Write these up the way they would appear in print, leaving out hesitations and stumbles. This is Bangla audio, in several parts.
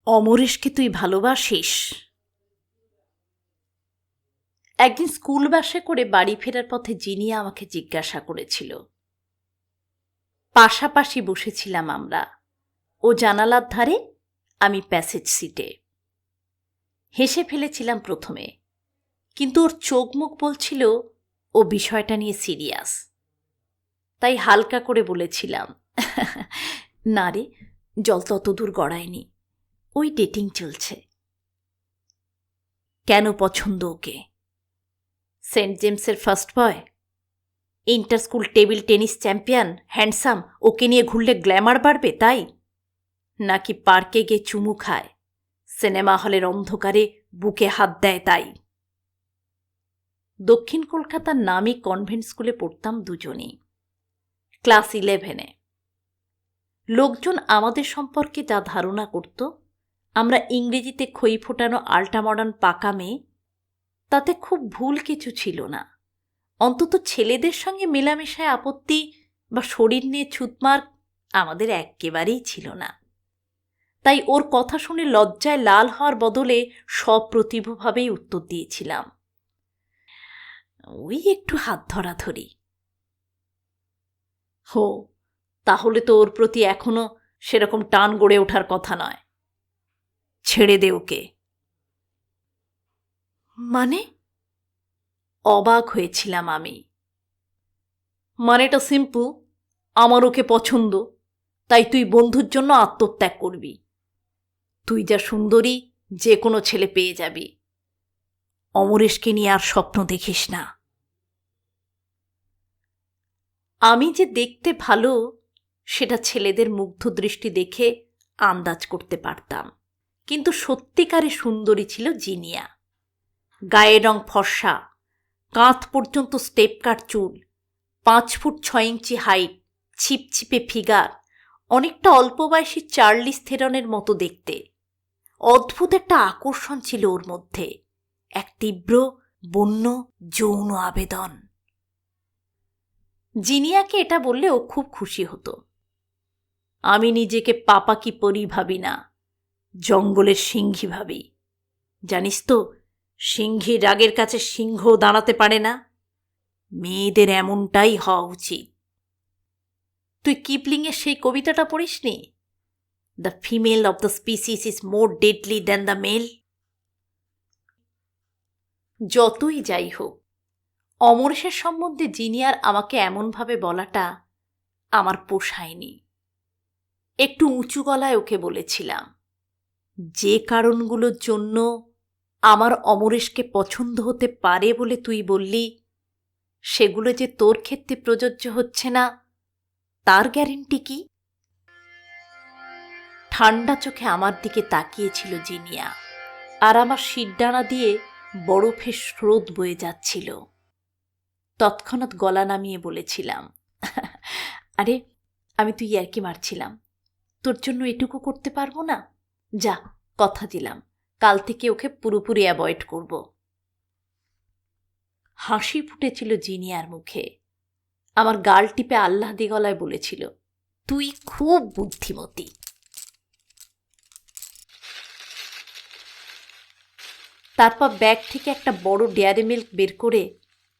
অমরেশকে তুই ভালোবাসিস? একদিন স্কুল বাসে করে বাড়ি ফেরার পথে জিনিয়া আমাকে জিজ্ঞাসা করেছিল। পাশাপাশি বসেছিলাম আমরা, ও জানালার ধারে, আমি প্যাসেজ সিটে। হেসে ফেলেছিলাম প্রথমে, কিন্তু ওর চোখ মুখ বলছিল ও বিষয়টা নিয়ে সিরিয়াস। তাই হালকা করে বলেছিলাম, না রে, জল তত দূর গড়ায়নি, ওই ডেটিং চলছে। কেন পছন্দ ওকে? সেন্ট জেমসের first boy, inter school table tennis champion, handsome, ওকে নিয়ে ঘুরলে গ্ল্যামার বাড়বে তাই? নাকি পার্কে গিয়ে চুমু খায়, সিনেমা হলের অন্ধকারে বুকে হাত দেয় তাই? দক্ষিণ কলকাতার নামী কনভেন্ট স্কুলে পড়তাম দুজনেই, ক্লাস 11-এ। লোকজন আমাদের সম্পর্কে যা ধারণা করত, আমরা ইংরেজিতে খই ফোটানো আল্টা মডার্ন পাকা মেয়ে, তাতে খুব ভুল কিছু ছিল না। অন্তত ছেলেদের সঙ্গে মেলামেশায় আপত্তি বা শরীর নিয়ে ছুতমার আমাদের একেবারেই ছিল না। তাই ওর কথা শুনে লজ্জায় লাল হওয়ার বদলে সপ্রতিভভাবেই উত্তর দিয়েছিলাম, ওই একটু হাত ধরাধরি। হো, তাহলে তো ওর প্রতি এখনো সেরকম টান গড়ে ওঠার কথা নয়। ছেড়ে দে ওকে। মানে? অবাক হয়েছিলাম আমি। মানেটা সিম্পল, আমার ওকে পছন্দ, তাই তুই বন্ধুর জন্য আত্মত্যাগ করবি। তুই যা সুন্দরী, যে কোনো ছেলে পেয়ে যাবি। অমরেশকে নিয়ে আর স্বপ্ন দেখিস না। আমি যে দেখতে ভালো, সেটা ছেলেদের মুগ্ধ দৃষ্টি দেখে আন্দাজ করতে পারতাম। কিন্তু সত্যিকারে সুন্দরী ছিল জিনিয়া। গায়ের রং ফর্সা, কাঁধ পর্যন্ত স্টেপ কাট চুল, 5 ফুট 6 ইঞ্চি হাইট, ছিপছিপে ফিগার, অনেকটা অল্প বয়সী চার্লিস থেরনের মতো দেখতে। অদ্ভুত একটা আকর্ষণ ছিল ওর মধ্যে, এক তীব্র বন্য যৌন আবেদন। জিনিয়াকে এটা বললে ও খুব খুশি হতো। আমি নিজেকে পাপাকি পরি ভাবি না, জঙ্গলের সিংহী ভাবি। জানিস তো, সিংহীর রাগের কাছে সিংহ দাঁড়াতে পারে না। মেয়েদের এমনটাই হওয়া উচিত। তুই কিপলিংয়ের সেই কবিতাটা পড়িসনি, the female of the species is more deadly than the male? যতই যাই হোক, অমরেশের সম্বন্ধে জিনিয়ার আমাকে এমনভাবে বলাটা আমার পোষায়নি। একটু উঁচু গলায় ওকে বলেছিলাম, যে কারণগুলোর জন্য আমার অমরেশকে পছন্দ হতে পারে বলে তুই বললি, সেগুলো যে তোর ক্ষেত্রে প্রযোজ্য হচ্ছে না, তার গ্যারেন্টি কি? ঠান্ডা চোখে আমার দিকে তাকিয়েছিল জিনিয়া, আর আমার শিরদাঁড়া দিয়ে বরফের স্রোত বয়ে যাচ্ছিল। তৎক্ষণাৎ গলা নামিয়ে বলেছিলাম, আরে আমি তুই ইয়ার্কি মারছিলাম, তোর জন্য এটুকু করতে পারবো না? যা, কথা দিলাম, কাল থেকে ওকে পুরোপুরি অ্যাভয়েড করব। হাসি ফুটেছিল জিনিয়ার মুখে। আমার গাল টিপে আহ্লাদি গলায় বলেছিল, তুই খুব বুদ্ধিমতী। তারপর ব্যাগ থেকে একটা বড় ডেয়ারি মিল্ক বের করে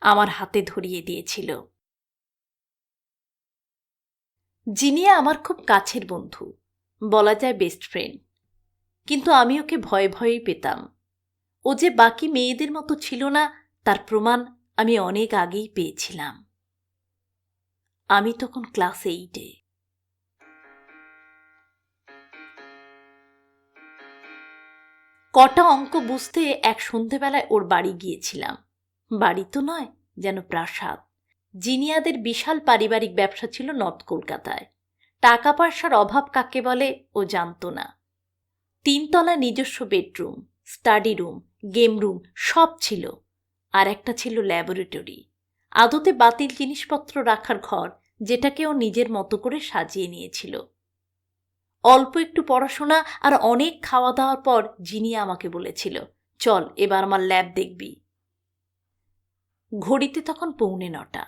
আমার হাতে ধরিয়ে দিয়েছিল। জিনিয়া আমার খুব কাছের বন্ধু, বলা যায় বেস্ট ফ্রেন্ড। কিন্তু আমি ওকে ভয়ে ভয়েই পেতাম। ও যে বাকি মেয়েদের মতো ছিল না, তার প্রমাণ আমি অনেক আগেই পেয়েছিলাম। আমি তখন ক্লাস 8-এ। কটা অঙ্ক বুঝতে এক সন্ধেবেলায় ওর বাড়ি গিয়েছিলাম। বাড়ি তো নয়, যেন প্রাসাদ। জিনিয়াদের বিশাল পারিবারিক ব্যবসা ছিল নর্থ কলকাতায়। টাকা পয়সার অভাব কাকে বলে ও জানত না। 3 তলা নিজস্ব bedroom, study room, game room সব ছিল। আর একটা ছিল ল্যাবরেটরি, আদতে বাতিল জিনিসপত্র রাখার ঘর, যেটাকে ও নিজের মতো করে সাজিয়ে নিয়েছিল। অল্প একটু পড়াশোনা আর অনেক খাওয়া দাওয়ার পর জিনিয়া আমাকে বলেছিল, চল এবার আমার ল্যাব দেখবি। ঘড়িতে তখন 8:45।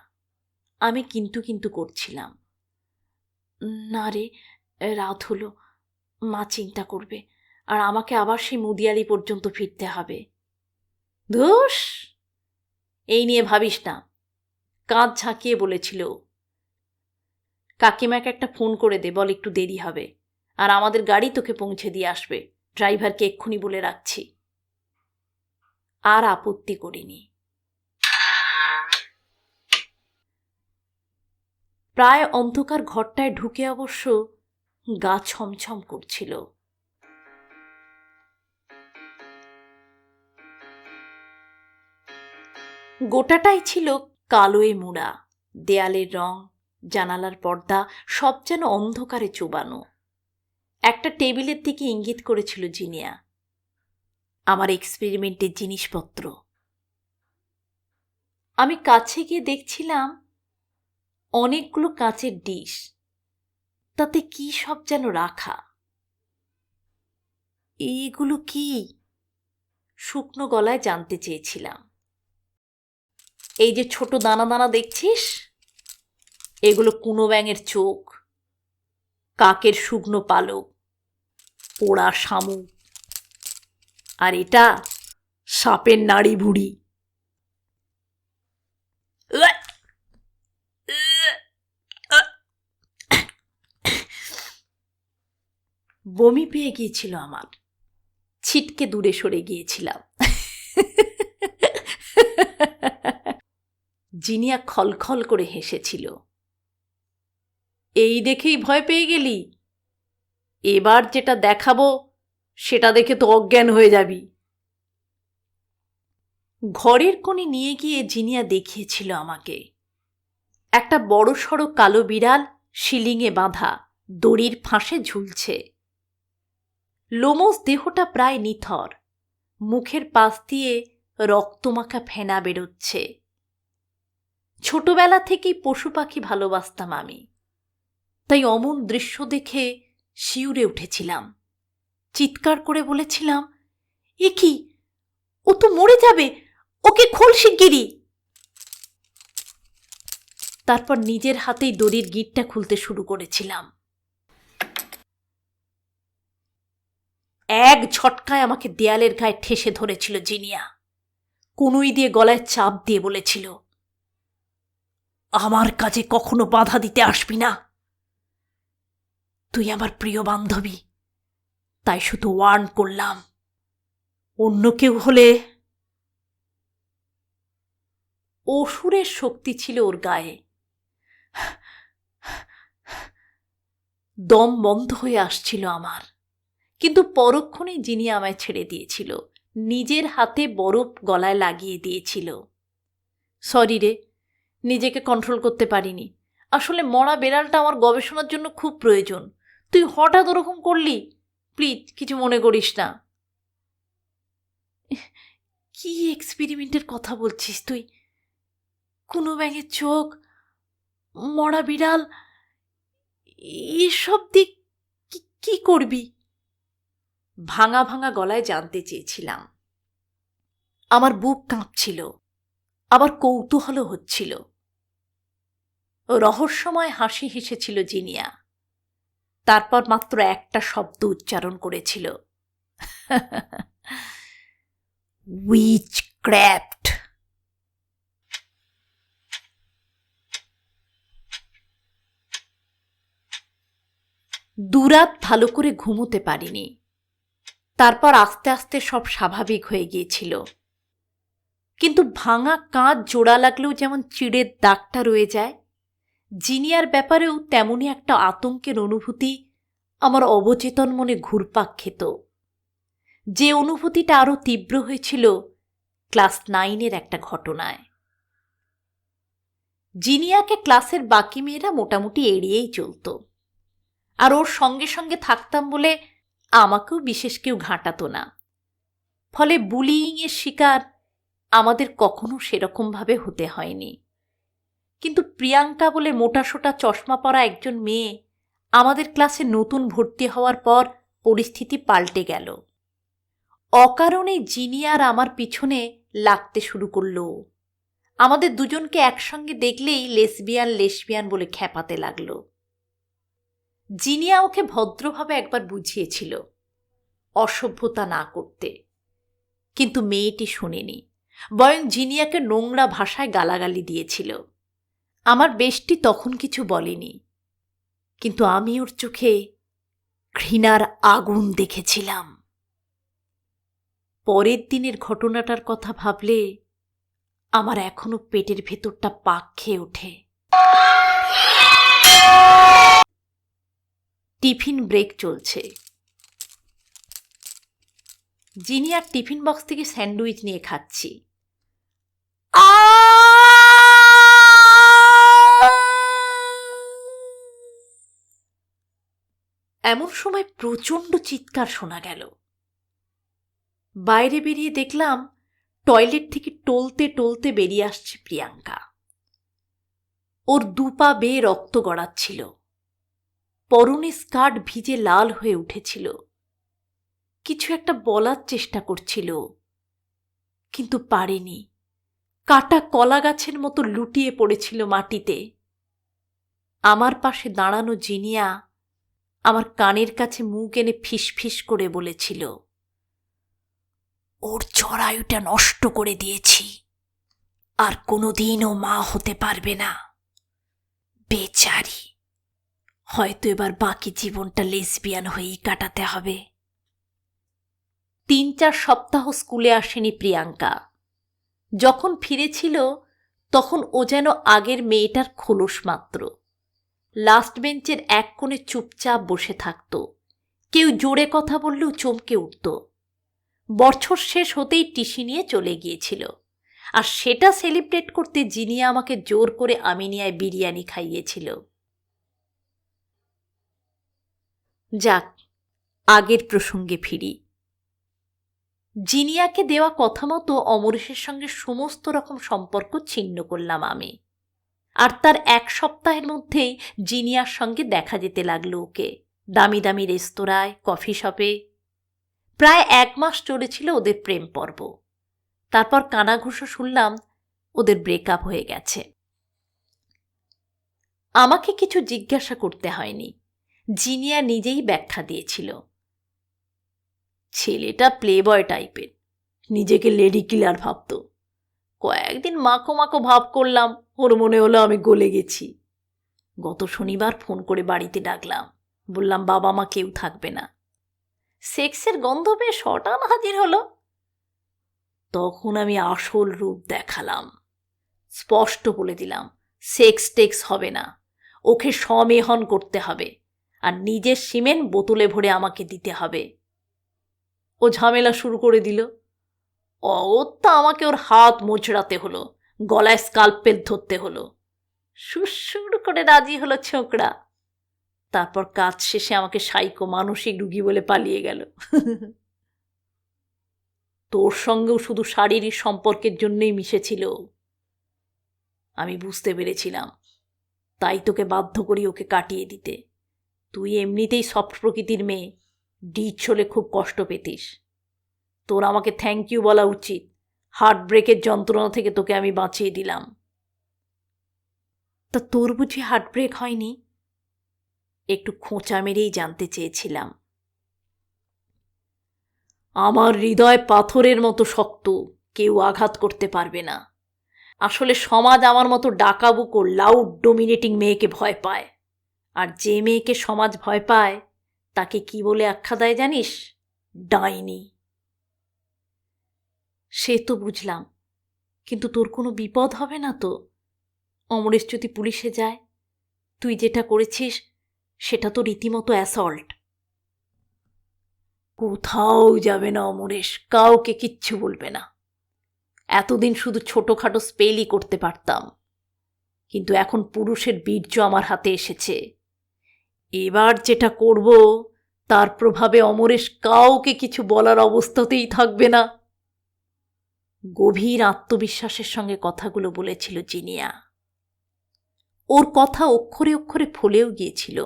আমি কিন্তু কিন্তু করছিলাম, না রে, রাত হলো, মা চিন্তা করবে, আর আমাকে আবার সেই মুদিয়ালি পর্যন্ত ফিরতে হবে। ধুস, এই নিয়ে ভাবিস না। কাঁধ ঝাঁকিয়ে বলেছিল, কাকিমাকে একটা ফোন করে দে, বল একটু দেরি হবে, আর আমাদের গাড়ি তোকে পৌঁছে দিয়ে আসবে। ড্রাইভারকে এক্ষুনি বলে রাখছি। আর আপত্তি করিনি। প্রায় অন্ধকার ঘরটায় ঢুকে অবশ্য গা ছমছম করছিল। গোটাটাই ছিল কালোয় মোড়া। দেয়ালের রং, জানালার পর্দা সব যেন অন্ধকারে চোবানো। একটা টেবিলের দিকে ইঙ্গিত করেছিল জিনিয়া। আমার এক্সপেরিমেন্টের জিনিসপত্র। আমি কাছে গিয়ে দেখছিলাম অনেকগুলো কাঁচের ডিশ, তাতে কি সব যেন রাখা। এইগুলো কি? শুকনো গলায় জানতে চেয়েছিলাম। এই যে ছোট দানা দানা দেখছিস, এগুলো কুনো ব্যাঙের চোখ, কাকের শুকনো পালক, পোড়া শামুক, আর এটা সাপের নাড়ি ভুড়ি। বমি পেয়ে গিয়েছিল আমার। ছিটকে দূরে সরে গিয়েছিলাম। জিনিয়া খলখল করে হেসেছিল। এই দেখেই ভয় পেয়ে গেলি? এবার যেটা দেখাবো সেটা দেখে তো অজ্ঞান হয়ে যাবি। ঘরের কোণে নিয়ে গিয়ে জিনিয়া দেখিয়েছিল আমাকে একটা বড় সড়ো কালো বিড়াল শিলিংয়ে বাঁধা, দড়ির ফাঁসে ঝুলছে। লোমস দেহটা প্রায় নিথর, মুখের পাশ দিয়ে রক্তমাখা ফেনা বেরোচ্ছে। ছোটবেলা থেকেই পশু পাখি ভালোবাসতাম আমি, তাই অমন দৃশ্য দেখে শিউরে উঠেছিলাম। চিৎকার করে বলেছিলাম, এ কি, ও তো মরে যাবে, ওকে খোল শিগগিরি। তারপর নিজের হাতেই দড়ির গিঁটটা খুলতে শুরু করেছিলাম। এক ঝটকায় আমাকে দেয়ালের গায়ে ঠেসে ধরেছিল জিনিয়া। কনুই দিয়ে গলায় চাপ দিয়ে বলেছিল, আমার কাজে কখনো বাধা দিতে আসবি না। তুই আমার প্রিয় বান্ধবী, তাই শুধু ওয়ার্ন করলাম। অন্য কেউ হলে। অসুরের শক্তি ছিল ওর গায়ে। দম বন্ধ হয়ে আসছিল আমার, কিন্তু পরক্ষণেই জিনিয়া আমায় ছেড়ে দিয়েছিল। নিজের হাতে বরফ গলায় লাগিয়ে দিয়েছিল। সরি রে, নিজেকে কন্ট্রোল করতে পারিনি। আসলে মরা বেড়ালটা আমার গবেষণার জন্য খুব প্রয়োজন। তুই হঠাৎ ওরকম করলি, প্লিজ কিছু মনে করিস না। কি এক্সপেরিমেন্টের কথা বলছিস তুই? কোনো ব্যাঙের চোখ, মরা বিড়াল, এসব দিক কি করবি? ভাঙা ভাঙা গলায় জানতে চেয়েছিলাম। আমার বুক কাঁপছিল, আবার কৌতূহলও হচ্ছিল। রহস্যময় হাসি হেসেছিল জিনিয়া। তারপর মাত্র একটা শব্দ উচ্চারণ করেছিল, উইচক্রাফট। দুরাত ভালো করে ঘুমোতে পারিনি। তারপর আস্তে আস্তে সব স্বাভাবিক হয়ে গিয়েছিল, কিন্তু ভাঙা কাঁচ জোড়া লাগলেও যেমন চিড়ের দাগটা রয়ে যায়, জিনিয়ার ব্যাপারেও তেমনই একটা আতঙ্কের অনুভূতি আমার অবচেতন মনে ঘুরপাক খেত। যে অনুভূতিটা আরও তীব্র হয়েছিল ক্লাস 9-এর একটা ঘটনায়। জিনিয়াকে ক্লাসের বাকি মেয়েরা মোটামুটি এড়িয়েই চলত, আর ওর সঙ্গে সঙ্গে থাকতাম বলে আমাকেও বিশেষ কেউ ঘাঁটাতো না। ফলে বুলিইংয়ের শিকার আমাদের কখনো সেরকমভাবে হতে হয়নি। কিন্তু প্রিয়াঙ্কা বলে মোটাসোটা চশমা পরা একজন মেয়ে আমাদের ক্লাসে নতুন ভর্তি হওয়ার পর পরিস্থিতি পাল্টে গেল। অকারণে জিনিয়ার আমার পিছনে লাগতে শুরু করল। আমাদের দুজনকে একসঙ্গে দেখলেই লেসবিয়ান বলে খ্যাপাতে লাগলো। জিনিয়া ওকে ভদ্রভাবে একবার বুঝিয়েছিল, অসভ্যতা না করতে। কিন্তু মেয়েটি শোনেনি, বরং জিনিয়াকে নোংরা ভাষায় গালাগালি দিয়েছিল। আমার বেষ্টি তখন কিছু বলেনি, কিন্তু আমি ওর চোখে ঘৃণার আগুন দেখেছিলাম। পরের দিনের ঘটনাটার কথা ভাবলে আমার এখনো পেটের ভেতরটা পাক খেয়ে ওঠে। টিফিন ব্রেক চলছে। জিনিয়ার টিফিন বক্স থেকে স্যান্ডউইচ নিয়ে খাচ্ছি। এমন সময় প্রচণ্ড চিৎকার শোনা গেল। বাইরে বেরিয়ে দেখলাম টয়লেট থেকে টলতে টলতে বেরিয়ে আসছে প্রিয়াঙ্কা। ওর দুপা বেয়ে রক্ত গড়াচ্ছিল, পরনে স্কার্ট ভিজে লাল হয়ে উঠেছিল। কিছু একটা বলার চেষ্টা করছিল, কিন্তু পারেনি। কাটা কলা গাছের মতো লুটিয়ে পড়েছিল মাটিতে। আমার পাশে দাঁড়ানো জিনিয়া আমার কানের কাছে মুখ এনে ফিসফিস করে বলেছিল, ওর জরায়ুটা নষ্ট করে দিয়েছি, আর কোনোদিনও মা হতে পারবে না। বেচারি, হয়তো এবার বাকি জীবনটা লেসবিয়ান হয়েই কাটাতে হবে। 3-4 সপ্তাহ স্কুলে আসেনি প্রিয়াঙ্কা। যখন ফিরেছিল তখন ও যেন আগের মেয়েটার খোলস মাত্র। লাস্ট বেঞ্চের এক কোণে চুপচাপ বসে থাকত। কেউ জোরে কথা বললেও চমকে উঠত। বছর শেষ হতেই টিসি নিয়ে চলে গিয়েছিল, আর সেটা সেলিব্রেট করতে জিনিয়া আমাকে জোর করে আমিনিয়ায় বিরিয়ানি খাইয়েছিল। যাক, আগের প্রসঙ্গে ফিরি। জিনিয়াকে দেওয়া কথা মতো অমরেশের সঙ্গে সমস্ত রকম সম্পর্ক ছিন্ন করলাম আমি। আর তার 1 সপ্তাহের মধ্যেই জিনিয়ার সঙ্গে দেখা যেতে লাগলো ওকে, দামি দামি রেস্তোরাঁয়, কফি শপে। প্রায় 1 মাস চলেছিল ওদের প্রেম পর্ব। তারপর কানাঘুষো শুনলাম ওদের ব্রেকআপ হয়ে গেছে। আমাকে কিছু জিজ্ঞাসা করতে হয়নি, জিনিয়া নিজেই ব্যাখ্যা দিয়েছিল। ছেলেটা প্লেবয় টাইপের, নিজেকে লেডি কিলার ভাবত। কয়েকদিন মাখো মাখো ভাব করলাম, ওর মনে হলো আমি গলে গেছি। গত শনিবার ফোন করে বাড়িতে ডাকলাম, বললাম বাবা মা কেউ থাকবে না। সেক্সের গন্ধ পেয়ে শটান হাজির হলো। তখন আমি আসল রূপ দেখালাম, স্পষ্ট বলে দিলাম সেক্স টেক্স হবে না, ওকে সমেহন করতে হবে, আর নিজের সিমেন্ট বোতলে ভরে আমাকে দিতে হবে। ও ঝামেলা শুরু করে দিল। অগত্যা আমাকে ওর হাত মোচড়াতে হলো, গলায় স্কালপেল ধরতে হলো। সুরসুর করে রাজি হলো ছোকরা। তারপর কাজ শেষে আমাকে সাইকো মানসিক রুগী বলে পালিয়ে গেল। তোর সঙ্গেও শুধু শারীরিক সম্পর্কের জন্যই মিশেছিল। আমি বুঝতে পেরেছিলাম, তাই তোকে বাধ্য করি ওকে কাটিয়ে দিতে। তুই এমনিতেই সফট প্রকৃতির মেয়ে, ডিচ হলে খুব কষ্ট পেতিস। তোর আমাকে থ্যাংক ইউ বলা উচিত, হার্ট ব্রেকের যন্ত্রণা থেকে তোকে আমি বাঁচিয়ে দিলাম। তা তোর বুঝি হার্ট ব্রেক হয়নি? একটু খোঁচা মেরেই জানতে চেয়েছিলাম। আমার হৃদয় পাথরের মতো শক্ত, কেউ আঘাত করতে পারবে না। আসলে সমাজ আমার মতো ডাকাবুকো লাউড ডোমিনেটিং মেয়েকে ভয় পায়। আর যে মেয়েকে সমাজ ভয় পায় তাকে কি বলে আখ্যা দেয় জানিস? ডাইনি। সে তো বুঝলাম, কিন্তু তোর কোনো বিপদ হবে না তো? অমরেশ যদি পুলিশে যায়, তুই যেটা করেছিস সেটা তো রীতিমতো অ্যাসল্ট। কোথাও যাবে না অমরেশ, কাউকে কিচ্ছু বলবে না। এতদিন শুধু ছোটখাটো স্পেলই করতে পারতাম, কিন্তু এখন পুরুষের বীর্য আমার হাতে এসেছে। এবার যেটা করব তার প্রভাবে অমরেশ কাউকে কিছু বলার অবস্থাতেই থাকবে না। গভীর আত্মবিশ্বাসের সঙ্গে কথাগুলো বলেছিল জিনিয়া। ওর কথা অক্ষরে অক্ষরে ফলেও গিয়েছিল।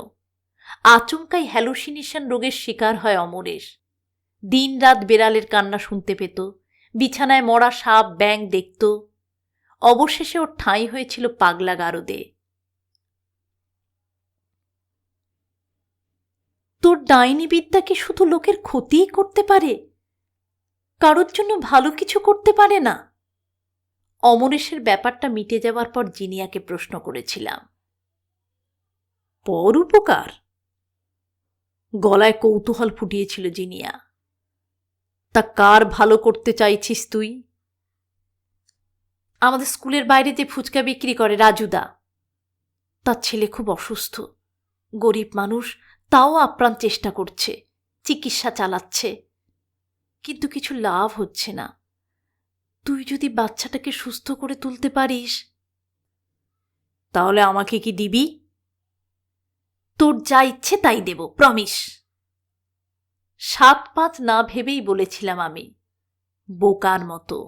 আচমকাই হ্যালুসিনেশন রোগের শিকার হয় অমরেশ। দিনরাত বেড়ালের কান্না শুনতে পেত, বিছানায় মরা সাপ ব্যাঙ দেখত। অবশেষে ওর ঠাঁই হয়েছিল পাগলা গারদে। তোর ডাইনি বিদ্যা কি শুধু লোকের ক্ষতিই করতে পারে, কারোর জন্য ভালো কিছু করতে পারে না? অমরেশের ব্যাপারটা মিটে যাওয়ার পর জিনিয়াকে প্রশ্ন করেছিলাম। পরোপকার? গলায় কৌতূহল ফুটিয়েছিল জিনিয়া। তা কার ভালো করতে চাইছিস তুই? আমাদের স্কুলের বাইরে যে ফুচকা বিক্রি করে রাজুদা, তার ছেলে খুব অসুস্থ, গরিব মানুষ, তাও আপ্রাণ চেষ্টা করছে, চিকিৎসা চালাচ্ছে, কিন্তু কিছু লাভ হচ্ছে না। তুই যদি বাচ্চাটাকে সুস্থ করে তুলতে পারিস, তাহলে আমাকে কি দিবি? তোর যা ইচ্ছে তাই দেব, প্রমিস। 7-5 না ভেবেই বলেছিলাম আমি, বোকার মতো।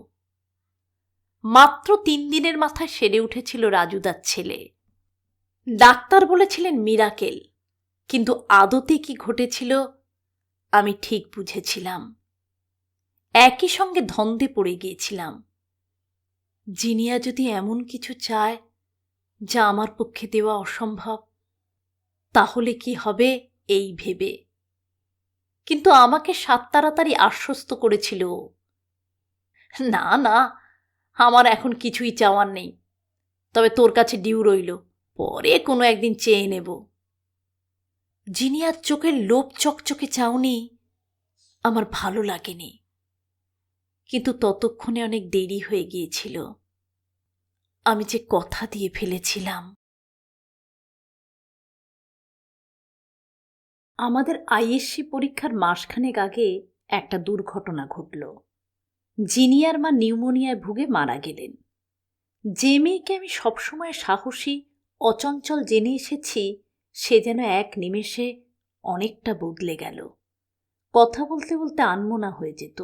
মাত্র 3 দিনের মাথায় সেরে উঠেছিল রাজুদার ছেলে। ডাক্তার বলেছিলেন মিরাকেল, কিন্তু আদতে কি ঘটেছিল আমি ঠিক বুঝেছিলাম। একই সঙ্গে ধন্দে পড়ে গিয়েছিলাম। জিনিয়া যদি এমন কিছু চায় যা আমার পক্ষে দেওয়া অসম্ভব, তাহলে কি হবে এই ভেবে। কিন্তু আমাকে সাত তাড়াতাড়ি আশ্বস্ত করেছিল, না না, আমার এখন কিছুই চাওয়ার নেই, তবে তোর কাছে ডিউ রইল, পরে কোনো একদিন চেয়ে নেব। জিনিয়ার চোখের লোভ চকচকে চাউনি আমার ভালো লাগেনি, কিন্তু ততক্ষণে অনেক দেরি হয়ে গিয়েছিল। আমি যে কথা দিয়ে ফেলেছিলাম। আমাদের আইএসসি পরীক্ষার মাসখানেক আগে একটা দুর্ঘটনা ঘটল। জিনিয়ার মা নিউমোনিয়ায় ভুগে মারা গেলেন। যে মেয়েকে আমি সবসময় সাহসী, অচঞ্চল জেনে এসেছি, সে যেন এক নিমেষে অনেকটা বদলে গেল। কথা বলতে বলতে আনমনা হয়ে যেত,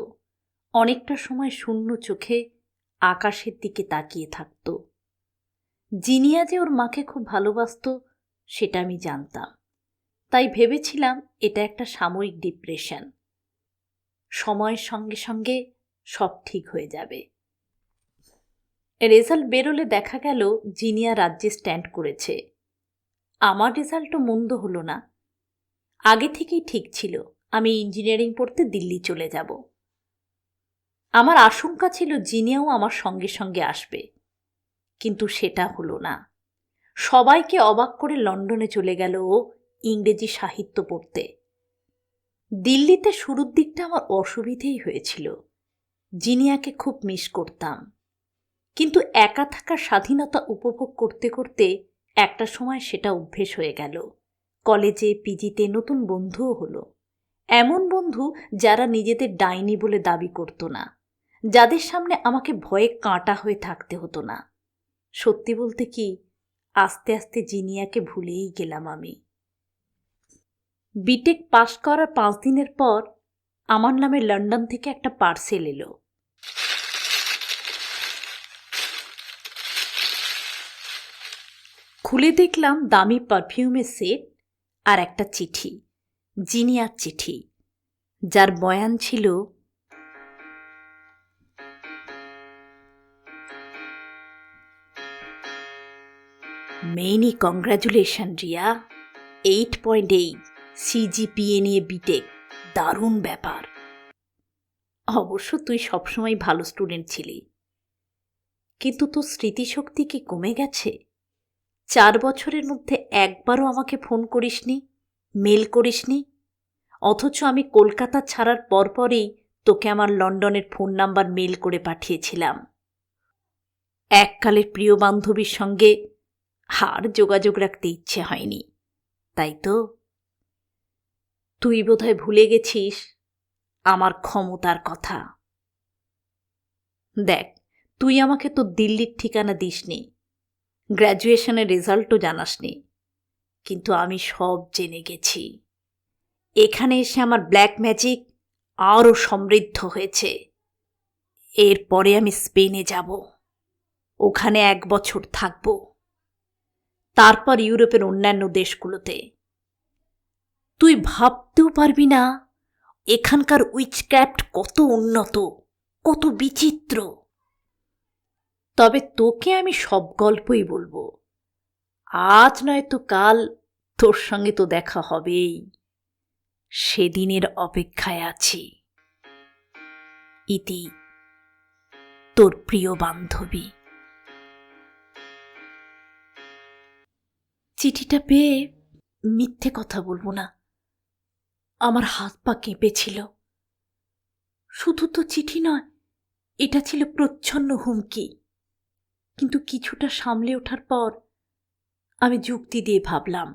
অনেকটা সময় শূন্য চোখে আকাশের দিকে তাকিয়ে থাকত। জিনিয়া যে ওর মাকে খুব ভালোবাসত সেটা আমি জানতাম, তাই ভেবেছিলাম এটা একটা সাময়িক ডিপ্রেশন, সময়ের সঙ্গে সঙ্গে সব ঠিক হয়ে যাবে। রেজাল্ট বেরোলে দেখা গেল জিনিয়া রাজ্যে স্ট্যান্ড করেছে। আমার রেজাল্টও মন্দ হলো না, আগে থেকেই ঠিক ছিল আমি ইঞ্জিনিয়ারিং পড়তে দিল্লি চলে যাব। আমার আশঙ্কা ছিল জিনিয়াও আমার সঙ্গে সঙ্গে আসবে, কিন্তু সেটা হলো না। সবাইকে অবাক করে লন্ডনে চলে গেল ও ইংরেজি সাহিত্য পড়তে। দিল্লিতে শুরুর দিকটা আমার অসুবিধেই হয়েছিল, জিনিয়াকে খুব মিস করতাম, কিন্তু একা থাকার স্বাধীনতা উপভোগ করতে করতে একটা সময় সেটা অভ্যেস হয়ে গেল। কলেজে, পিজিতে নতুন বন্ধুও হলো, এমন বন্ধু যারা নিজেদের ডাইনি বলে দাবি করত না, যাদের সামনে আমাকে ভয়ে কাঁটা হয়ে থাকতে হতো না। সত্যি বলতে কি, আস্তে আস্তে জিনিয়াকে ভুলেই গেলাম আমি। বিটেক পাশ করার 5 দিনের পর আমার নামে লন্ডন থেকে একটা পার্সেল এলো। খুলে দেখলাম দামি পারফিউমের সেট আর একটা চিঠি, জিনিয়ার চিঠি, যার বয়ান ছিল, মেনি কংগ্রাচুলেশন রিয়া, 8.8 সিজিপিএ নিয়ে বিটেক, দারুণ ব্যাপার। অবশ্য তুই সবসময় ভালো স্টুডেন্ট ছিলি, কিন্তু তোর স্মৃতিশক্তি কি কমে গেছে? 4 বছরের মধ্যে একবারও আমাকে ফোন করিসনি, মেল করিসনি, অথচ আমি কলকাতা ছাড়ার পরপরই তোকে আমার লন্ডনের ফোন নাম্বার মেল করে পাঠিয়েছিলাম। এককালের প্রিয় বান্ধবীর সঙ্গে আর যোগাযোগ রাখতে ইচ্ছে হয়নি, তাই তো? তুই বোধহয় ভুলে গেছিস আমার ক্ষমতার কথা। দেখ, তুই আমাকে তো দিল্লির ঠিকানা দিসনি, গ্র্যাজুয়েশনের রেজাল্টও জানাসনি, কিন্তু আমি সব জেনে গেছি। এখানে এসে আমার ব্ল্যাক ম্যাজিক আরও সমৃদ্ধ হয়েছে। এরপরে আমি স্পেনে যাব, ওখানে 1 বছর থাকব, তারপর ইউরোপের অন্যান্য দেশগুলোতে। তুই ভাবতেও পারবি না এখানকার উইচক্রাফট কত উন্নত, কত বিচিত্র। তবে তোকে আমি সব গল্পই বলবো, আজ নয় তো কাল তোর সঙ্গে তো দেখা হবেই। সেদিনের অপেক্ষায় আছি। ইতি, তোর প্রিয় বান্ধবী। চিঠিটা পেয়ে মিথ্যে কথা বলবো না, আমার হাত পা কেঁপেছিল। শুধু তো চিঠি নয়, এটা ছিল প্রচ্ছন্ন হুমকি। কিন্তু কিছুটা সামলে ওঠার পর আমি যুক্তি দিয়ে ভাবলাম,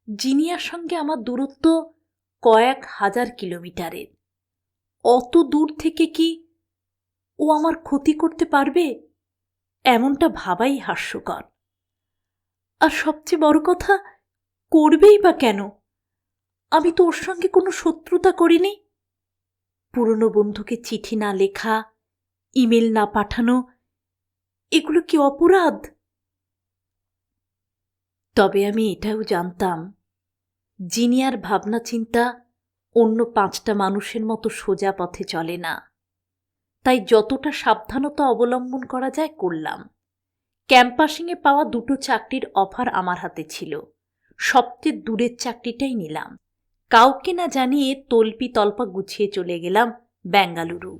জিনিয়ার সঙ্গে আমার দূরত্ব কয়েক হাজার কিলোমিটারের। অত দূর থেকে কি ও আমার ক্ষতি করতে পারবে? এমনটা ভাবাই হাস্যকর। আর সবচেয়ে বড় কথা, করবেই বা কেন? আমি তো ওর সঙ্গে কোনো শত্রুতা করিনি। পুরনো বন্ধুকে চিঠি না লেখা, ইমেল না পাঠানো, এগুলো কি অপরাধ? তবে আমি এটাও জানতাম, জিনিয়ার ভাবনা চিন্তা অন্য 5টা মানুষের মতো সোজা পথে চলে না। তাই যতটা সাবধানতা অবলম্বন করা যায় করলাম। ক্যাম্পাসিংয়ে পাওয়া 2টো চাকরির অফার আমার হাতে ছিল। সবচেয়ে দূরের চাকরিটাই নিলাম। কাউকে না জানিয়ে তল্পি তল্পা গুছিয়ে চলে গেলাম বেঙ্গালুরু।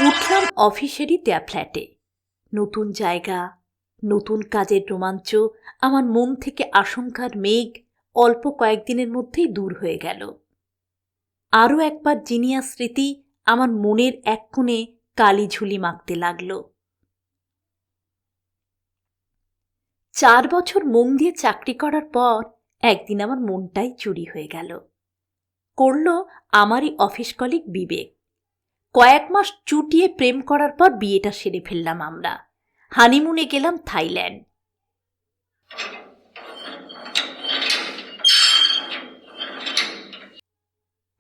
উঠলাম অফিসেরই দেয়া ফ্ল্যাটে। নতুন জায়গা, নতুন কাজের রোমাঞ্চ, আমার মন থেকে আশঙ্কার মেঘ অল্প কয়েকদিনের মধ্যেই দূর হয়ে গেল। আরও একবার জিনিয়া স্মৃতি আমার মনের এক কোণে কালি ঝুলি মাখতে লাগল। 4 বছর মন দিয়ে চাকরি করার পর একদিন আমার মনটাই চুরি হয়ে গেল। করল আমারই অফিস কলিগ বিবেক। কয়েক মাস চুটিয়ে প্রেম করার পর বিয়েটা সেরে ফেললাম আমরা। হানিমুনে গেলাম থাইল্যান্ড।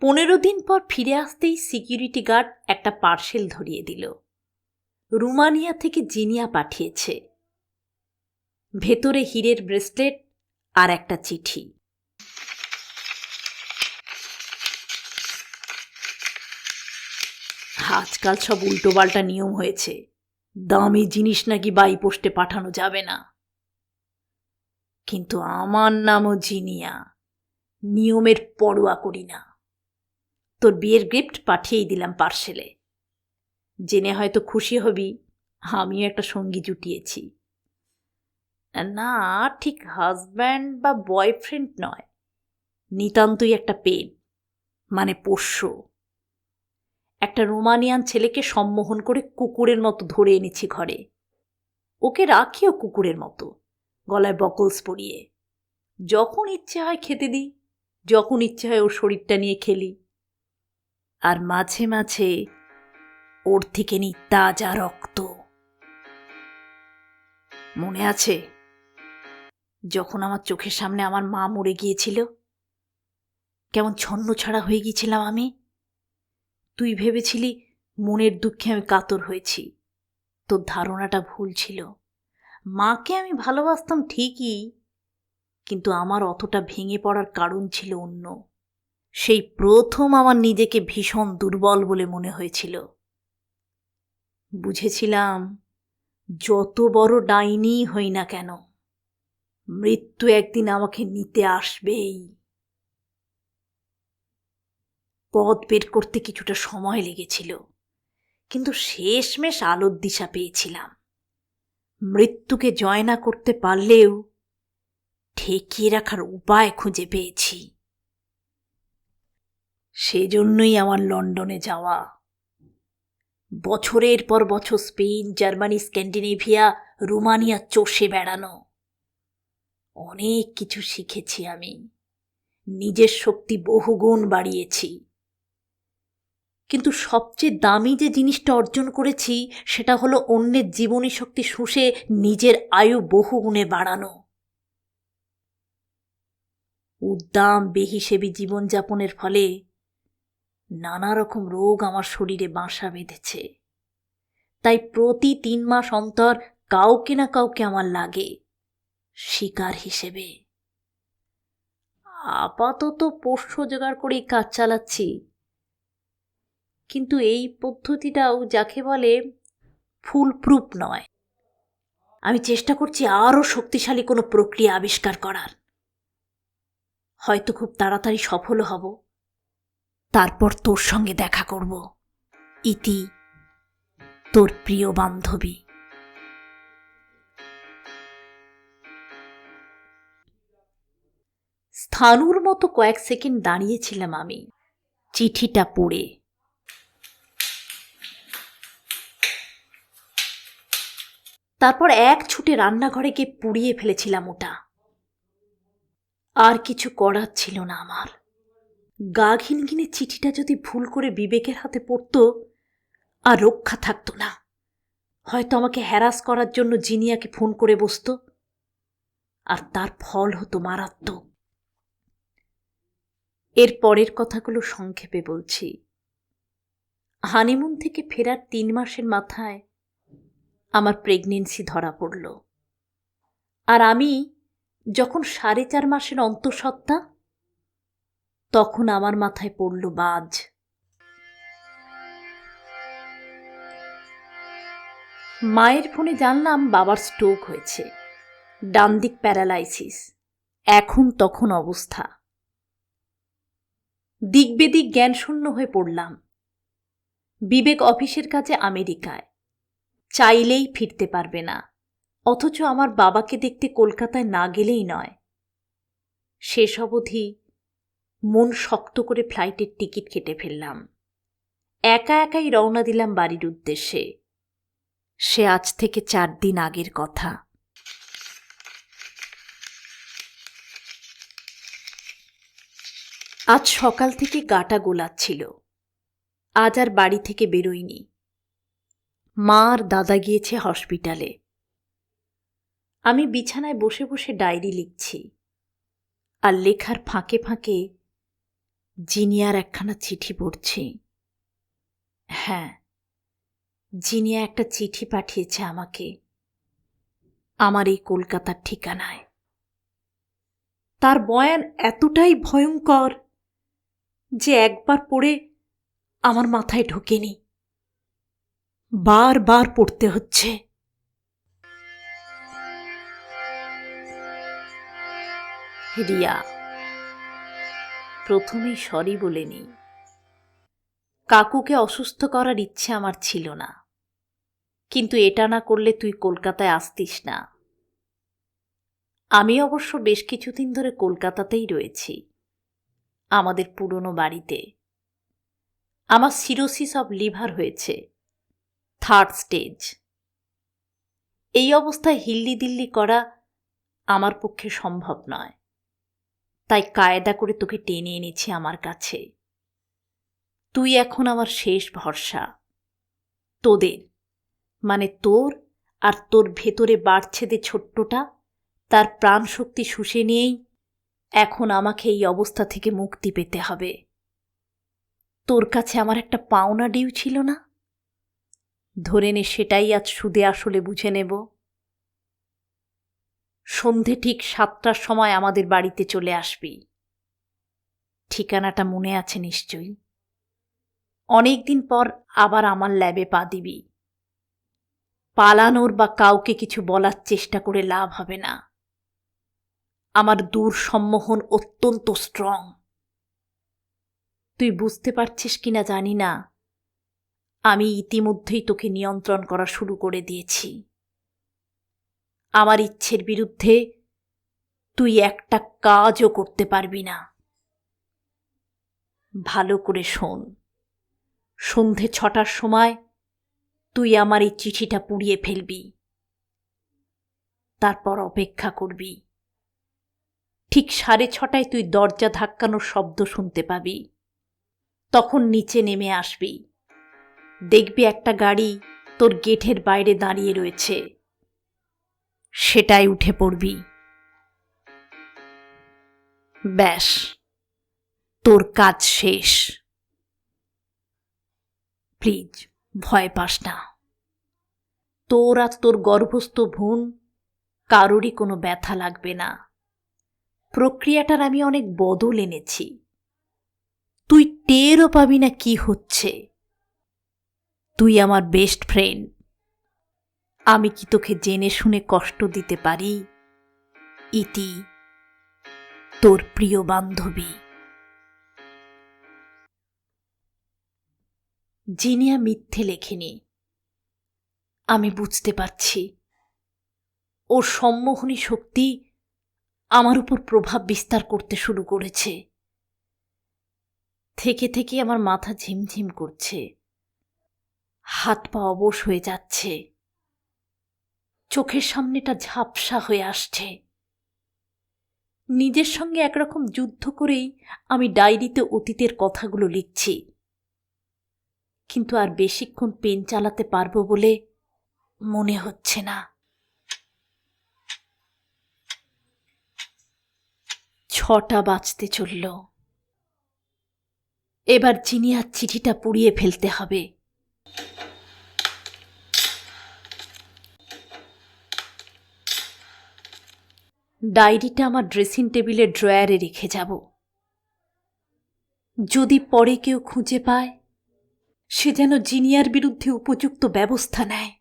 পনেরো দিন পর ফিরে আসতেই সিকিউরিটি গার্ড একটা পার্সেল ধরিয়ে দিল। রোমানিয়া থেকে জিনিয়া পাঠিয়েছে। ভেতরে হীরের ব্রেসলেট আর একটা চিঠি। আজকাল সব উল্টোপাল্টা নিয়ম হয়েছে, দামি জিনিস নাকি বাই পোস্টে পাঠানো যাবে না। কিন্তু আমার নামও জিনিয়া, নিয়মের পরোয়া করি না। তোর বিয়ের গিফট পাঠিয়েই দিলাম পার্সেলে। জেনে হয়তো খুশি হবি, আমিও একটা সঙ্গী জুটিয়েছি। না, ঠিক হাজব্যান্ড বা বয়ফ্রেন্ড নয়, নিতান্তই একটা পেট, মানে পোষ্য। একটা রোমানিয়ান ছেলেকে সম্মোহন করে কুকুরের মতো ধরে এনেছি ঘরে। ওকে রাখিও কুকুরের মতো, গলায় বকলস পরিয়ে। যখন ইচ্ছে হয় খেতে দিই, যখন ইচ্ছে হয় ওর শরীরটা নিয়ে খেলি। আর মাঝে মাঝে ওর থেকে নিই তাজা রক্ত। মনে আছে যখন আমার চোখের সামনে আমার মা মরে গিয়েছিল, কেমন ছন্নছাড়া হয়ে গিয়েছিলাম আমি? তুই ভেবেছিলি মনের দুঃখে আমি কাতর হয়েছি। তোর ধারণাটা ভুল ছিল। মাকে আমি ভালোবাসতাম ঠিকই, কিন্তু আমার অতটা ভেঙে পড়ার কারণ ছিল অন্য। সেই প্রথম আমার নিজেকে ভীষণ দুর্বল বলে মনে হয়েছিল। বুঝেছিলাম যত বড় ডাইনি হই না কেন, মৃত্যু একদিন আমাকে নিতে আসবেই। পথ বের করতে কিছুটা সময় লেগেছিল, কিন্তু শেষমেশ আলোর দিশা পেয়েছিলাম। মৃত্যুকে জয় না করতে পারলেও ঠেকিয়ে রাখার উপায় খুঁজে পেয়েছি। সেজন্যই আমার লন্ডনে যাওয়া। বছরের পর বছর স্পেন, জার্মানি, স্ক্যান্ডিনেভিয়া, রোমানিয়া চষে বেড়ানো। অনেক কিছু শিখেছি আমি, নিজের শক্তি বহুগুণ বাড়িয়েছি। কিন্তু সবচেয়ে দামি যে জিনিসটা অর্জন করেছি সেটা হলো অন্যের জীবনী শক্তি শুষে নিজের আয়ু বহুগুণে বাড়ানো। উদ্দাম বেহিসেবি জীবনযাপনের ফলে নানা রকম রোগ আমার শরীরে বাসা বেঁধেছে। তাই প্রতি 3 মাস অন্তর কাউকে না কাউকে আমার লাগে শিকার হিসেবে। আপাতত পোষ্য জোগাড় করেই কাজ চালাচ্ছি, কিন্তু এই পদ্ধতিটাও যাকে বলে ফুল প্রুফ নয়। আমি চেষ্টা করছি আরও শক্তিশালী কোনো প্রক্রিয়া আবিষ্কার করার। হয়তো খুব তাড়াতাড়ি সফল হব, তারপর তোর সঙ্গে দেখা করব। ইতি, তোর প্রিয় বান্ধবী। স্থাণুর মতো কয়েক সেকেন্ড দাঁড়িয়েছিলাম আমি, চিঠিটা পড়ে। তারপর এক ছুটে রান্নাঘরে গিয়ে পুড়িয়ে ফেলেছিলাম ওটা। আর কিছু করার ছিল না আমার। গা ঘিনঘিনে চিঠিটা যদি ভুল করে বিবেকের হাতে পড়ত, আর রক্ষা থাকতো না। হয়তো আমাকে হ্যারাস করার জন্য জিনিয়াকে ফোন করে বসত, আর তার ফল হতো মারাত্মক। এর পরের কথাগুলো সংক্ষেপে বলছি। হানিমুন থেকে ফেরার 3 মাসের মাথায় আমার প্রেগনেন্সি ধরা পড়ল। আর আমি যখন 4.5 মাসের অন্তঃসত্ত্বা, তখন আমার মাথায় পড়ল বাজ। মায়ের ফোনে জানলাম বাবার স্ট্রোক হয়েছে, ডান দিক প্যারালাইসিস, এখন তখন অবস্থা। দিক বেদিক জ্ঞানশূন্য হয়ে পড়লাম। বিবেক অফিসের কাজে আমেরিকায়, চাইলেই ফিরতে পারবে না, অথচ আমার বাবাকে দেখতে কলকাতায় না গেলেই নয়। শেষ অবধি মন শক্ত করে ফ্লাইটের টিকিট কেটে ফেললাম। একা একাই রওনা দিলাম বাড়ির উদ্দেশ্যে। সে আজ থেকে 4 দিন আগের কথা। আজ সকাল থেকে গাটা গোলাচ্ছিল। আজ আর বাড়ি থেকে বেরোইনি। মা আর দাদা গিয়েছে হসপিটালে। আমি বিছানায় বসে বসে ডায়েরি লিখছি, আর লেখার ফাঁকে ফাঁকে জিনিয়ার একখানা চিঠি পড়ছি। হ্যাঁ, জিনিয়া একটা চিঠি পাঠিয়েছে আমাকে, আমার এই কলকাতার ঠিকানায়। তার বয়ান এতটাই ভয়ঙ্কর যে একবার পড়ে আমার মাথায় ঢোকেনি, বারবার পড়তে হচ্ছে। রিয়া, প্রথমেই সরি বলে নিই। কাকুকে অসুস্থ করার ইচ্ছে আমার ছিল না, কিন্তু এটা না করলে তুই কলকাতায় আসতিস না। আমি অবশ্য বেশ কিছুদিন ধরে কলকাতাতেই রয়েছি, আমাদের পুরনো বাড়িতে। আমার সিরোসিস অব লিভার হয়েছে, 3rd স্টেজ। এই অবস্থায় হিল্লি দিল্লি করা আমার পক্ষে সম্ভব নয়, তাই কায়দা করে তোকে টেনে এনেছি আমার কাছে। তুই এখন আমার শেষ ভরসা। তোদের মানে তোর আর তোর ভেতরে বাড়ছে যে ছোট্টটা, তার প্রাণশক্তি শুষে নিয়েই এখন আমাকে এই অবস্থা থেকে মুক্তি পেতে হবে। তোর কাছে আমার একটা পাওনা ডিউ ছিল না? ধরে নে সেটাই আজ সুদে আসলে বুঝে নেব। সন্ধে ঠিক 7টার সময় আমাদের বাড়িতে চলে আসবি। ঠিকানাটা মনে আছে নিশ্চয়ই। অনেকদিন পর আবার আমার ল্যাবে পা দিবি। পালানোর বা কাউকে কিছু বলার চেষ্টা করে লাভ হবে না। আমার দূর সম্মোহন অত্যন্ত স্ট্রং। তুই বুঝতে পারছিস কিনা জানি না, আমি ইতিমধ্যেই তোকে নিয়ন্ত্রণ করা শুরু করে দিয়েছি। আমার ইচ্ছের বিরুদ্ধে তুই একটা কাজও করতে পারবি না। ভালো করে শোন, সন্ধে 6টার সময় তুই আমার এই চিঠিটা পুড়িয়ে ফেলবি, তারপর অপেক্ষা করবি। ঠিক 6:30টায় তুই দরজা ধাক্কানোর শব্দ শুনতে পাবি। তখন নিচে নেমে আসবি, দেখবি একটা গাড়ি তোর গেটের বাইরে দাঁড়িয়ে রয়েছে, সেটাই উঠে পড়বি। ব্যাস, তোর কাজ শেষ। প্লিজ ভয় পাস না। তোর আর তোর গর্ভস্থ ভ্রূণ কারোরই কোনো ব্যথা লাগবে না। প্রক্রিয়াটার আমি অনেক বদল এনেছি, তুই টেরও পাবি না কি হচ্ছে। তুই আমার বেস্ট ফ্রেন্ড, আমি কি তোকে জেনে শুনে কষ্ট দিতে পারি? ইতি, তোর প্রিয় বান্ধবী। জিনিয়া মিথ্যে লেখেনি। আমি বুঝতে পারছি ওর সম্মোহনী শক্তি আমার উপর প্রভাব বিস্তার করতে শুরু করেছে। থেকে থেকে আমার মাথা ঝিমঝিম করছে, হাত পা অবশ হয়ে যাচ্ছে, চোখের সামনেটা ঝাপসা হয়ে আসছে। নিজের সঙ্গে একরকম যুদ্ধ করেই আমি ডায়েরিতে অতীতের কথাগুলো লিখছি, কিন্তু আর বেশিক্ষণ পেন চালাতে পারবো বলে মনে হচ্ছে না। 6টা বাজতে চলল। এবার জিনিয়ার চিঠিটা পুড়িয়ে ফেলতে হবে। ডায়েরিটা আমার ড্রেসিং টেবিলের ড্রয়ারে রেখে যাব। যদি পরে কেউ খুঁজে পায়, সে যেন জিনিয়ার বিরুদ্ধে উপযুক্ত ব্যবস্থা নেয়।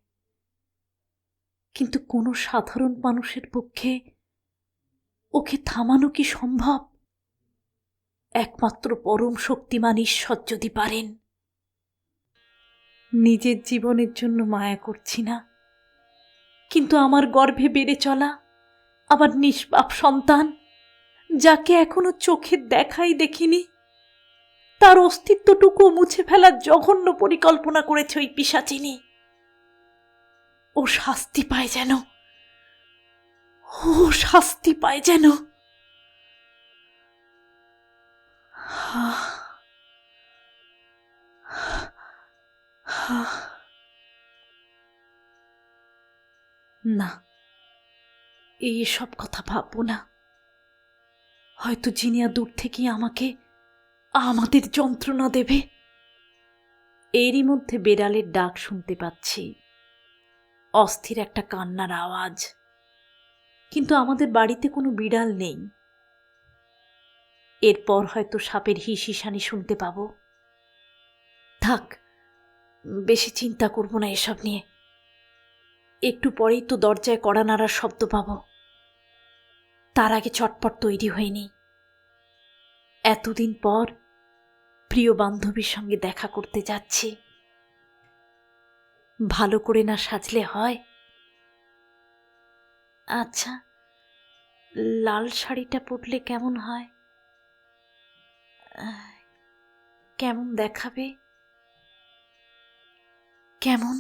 কিন্তু কোনো সাধারণ মানুষের পক্ষে ওকে থামানো কি সম্ভব? একমাত্র পরম শক্তিমান ঈশ্বর যদি পারেন। নিজের জীবনের জন্য মায়া করছি না, কিন্তু আমার গর্ভে বেড়ে চলা আবার নিষ্পাপ সন্তান, যাকে এখনো চোখের দেখাই দেখিনি, তার অস্তিত্বটুকু মুছে ফেলার জঘন্য পরিকল্পনা করেছে ওই পিশাচিনী। ও শাস্তি পায় যেন, ও শাস্তি পায় যেন। না, এইসব কথা ভাববো না। হয়তো জিনিয়া দূর থেকেই আমাদের যন্ত্রণা দেবে। এরই মধ্যে বেড়ালের ডাক শুনতে পাচ্ছি, অস্থির একটা কান্নার আওয়াজ। কিন্তু আমাদের বাড়িতে কোনো বিড়াল নেই। এরপর হয়তো সাপের হিসিসানি শুনতে পাবো। থাক, বেশি চিন্তা করব না এসব নিয়ে। একটু পরেই তো দরজায় কড়া নাড়ার শব্দ পাব। তার আগে চটপট তৈরি হয়নি। এতদিন পর প্রিয় বান্ধবীর সঙ্গে দেখা করতে যাচ্ছি। ভালো করে না সাজলে হয়? আচ্ছা, লাল শাড়িটা পরলে কেমন হয়? কেমন দেখাবে? কেমন